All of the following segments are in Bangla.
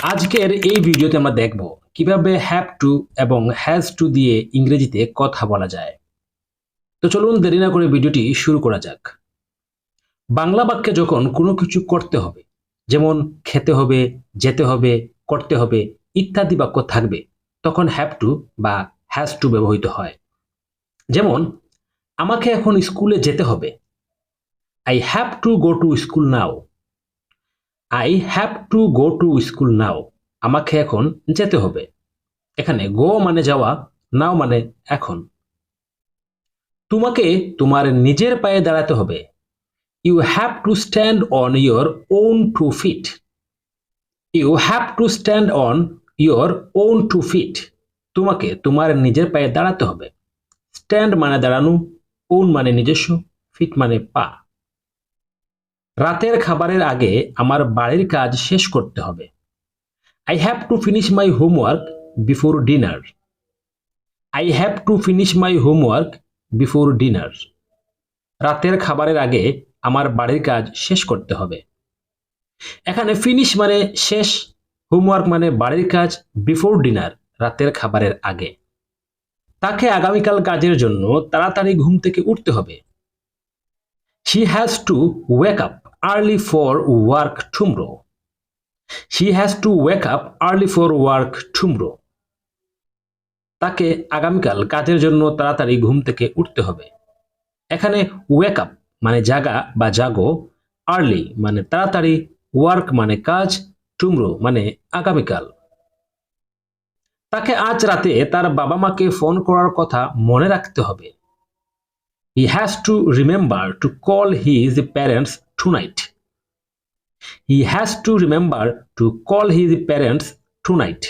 আজকের এই ভিডিওতে আমরা দেখব কিভাবে হ্যাভ টু এবং হ্যাজ টু দিয়ে ইংরেজিতে কথা বলা যায়। তো চলুন দেরি না করে ভিডিওটি শুরু করা যাক। বাংলা বাক্যে যখন কোনো কিছু করতে হবে, যেমন খেতে হবে, যেতে হবে, করতে হবে ইত্যাদি বাক্য থাকবে, তখন হ্যাভ টু বা হ্যাজ টু ব্যবহৃত হয়। যেমন আমাকে এখন স্কুলে যেতে হবে, I have to go to school now. I have to go to school now, আমাকে এখন যেতে হবে। এখানে গো মানে যাওয়া, নাও মানে এখন। তোমাকে তোমার নিজের পায়ে দাঁড়াতে হবে, you have to stand on your own two feet. You have to stand on your own two feet, তোমাকে তোমার নিজের পায়ে দাঁড়াতে হবে। স্ট্যান্ড মানে দাঁড়ানো, ওন মানে নিজস্ব, ফিট মানে পা। রাতের খাবারের আগে আমার বাড়ির কাজ শেষ করতে হবে, I have to finish my homework before dinner. I have to finish my homework before dinner, রাতের খাবারের আগে আমার বাড়ির কাজ শেষ করতে হবে। এখানে ফিনিশ মানে শেষ, হোমওয়ার্ক মানে বাড়ির কাজ, বিফোর ডিনার রাতের খাবারের আগে। তাকে আগামীকাল কাজের জন্য তাড়াতাড়ি ঘুম থেকে উঠতে হবে, she has to wake up early for work tomorrow. She has to wake up early for work tomorrow, তাকে আগামীকাল কাজের জন্য তাড়াতাড়ি ঘুম থেকে উঠতে হবে। এখানে ওয়েক আপ মানে জাগা বা জাগো, আর্লি মানে তাড়াতাড়ি, ওয়ার্ক মানে কাজ, টুমরো মানে আগামীকাল। তাকে আজ রাতে তার বাবা মাকে ফোন করার কথা মনে রাখতে হবে, he has to remember to call his parents tonight. He has to remember to call his parents tonight.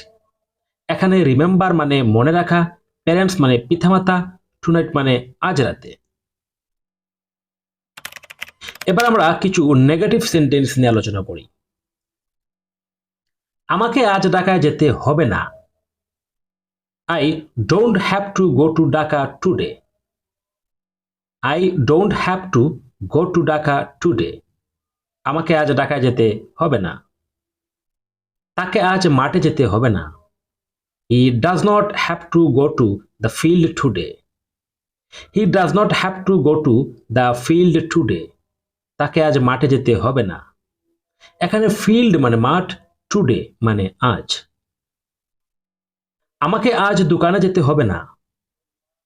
এখানে রিমেম্বার মানে মনে রাখা, প্যারেন্টস মানে পিতামাতা, টুনাইট মানে আজ রাতে। এবার আমরা কিছু নেগেটিভ সেন্টেন্স নিয়ে আলোচনা করি। আমাকে আজ ঢাকায় যেতে হবে না, I don't have to go to Dhaka today. I don't have to go to Dhaka today. আমাকে আজ ঢাকায় যেতে হবে না। তাকে আজ মাঠে যেতে হবে না, He does not have to go to the field today. He does not have to go to the field today. তাকে আজ মাঠে যেতে হবে না। এখানে ফিল্ড মানে মাঠ, টুডে মানে আজ। আমাকে আজ দোকানে যেতে হবে না,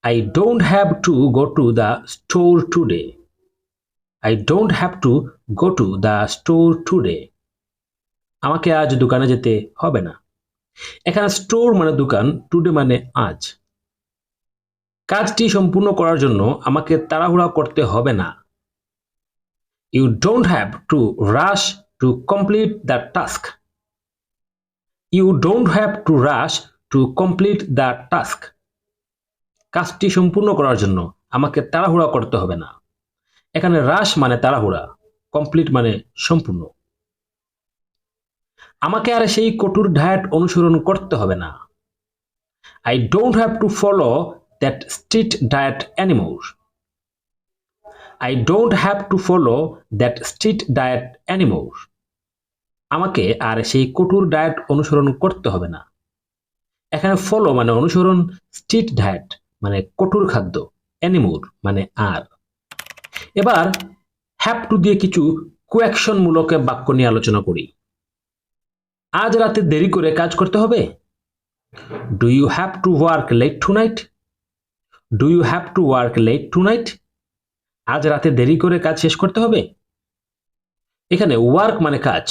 I don't have to go to the store today. I don't have to go to the store today. আমাকে আজ দোকানে যেতে হবে না। এখানে স্টোর মানে দোকান, টুডে মানে আজ। কাজটি সম্পূর্ণ করার জন্য আমাকে তাড়াহুড়া করতে হবে না, You don't have to rush to complete the task. You don't have to rush to complete the task. কাজটি সম্পূর্ণ করার জন্য আমাকে তাড়াহুড়া করতে হবে না। এখানে রাশ মানে তাড়াহুড়া, কমপ্লিট মানে সম্পূর্ণ। আমাকে আর সেই কঠোর ডায়েট অনুসরণ করতে হবে না, I don't have to follow that strict diet anymore. I don't have to follow that strict diet anymore. আমাকে আর সেই কঠোর ডায়েট অনুসরণ করতে হবে না। এখানে ফলো মানে অনুসরণ, স্ট্রিক্ট ডায়েট মানে কঠোর খাদ্য, অ্যানিমোর মানে আর। এবার হ্যাভ টু দিয়ে কিছু কোঅ্যাকশন মূলক বাক্য নিয়ে আলোচনা করি। আজ রাতে দেরি করে কাজ করতে হবে, do you have to work late tonight. Do you have to work late tonight, আজ রাতে দেরি করে কাজ শেষ করতে হবে। এখানে ওয়ার্ক মানে কাজ,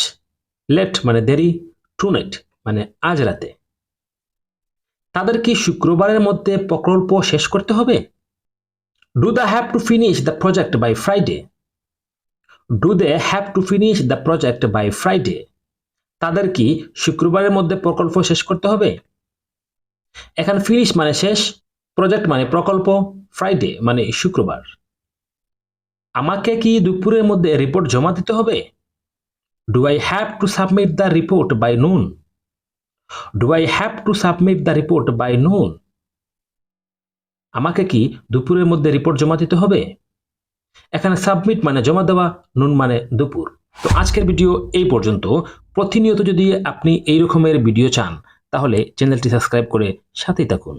লেট মানে দেরি, টুনাইট মানে আজ রাতে। তাদের কি শুক্রবারের মধ্যে প্রকল্প শেষ করতে হবে, do they have to finish the project by Friday. Do they have to finish the project by Friday, তাদের কি শুক্রবারের মধ্যে প্রকল্প শেষ করতে হবে। এখানে ফিনিশ মানে শেষ, প্রজেক্ট মানে প্রকল্প, ফ্রাইডে মানে শুক্রবার। আমাকে কি দুপুরের মধ্যে রিপোর্ট জমা দিতে হবে, do I have to submit the report by noon. Do I have to submit the report by noon, আমাকে কি দুপুরের মধ্যে রিপোর্ট জমা দিতে হবে। এখানে সাবমিট মানে জমা দেওয়া, নুন মানে দুপুর। তো আজকের ভিডিও এই পর্যন্ত। প্রতিনিয়ত যদি আপনি এই রকমের ভিডিও চান তাহলে চ্যানেলটি সাবস্ক্রাইব করে সাথেই থাকুন।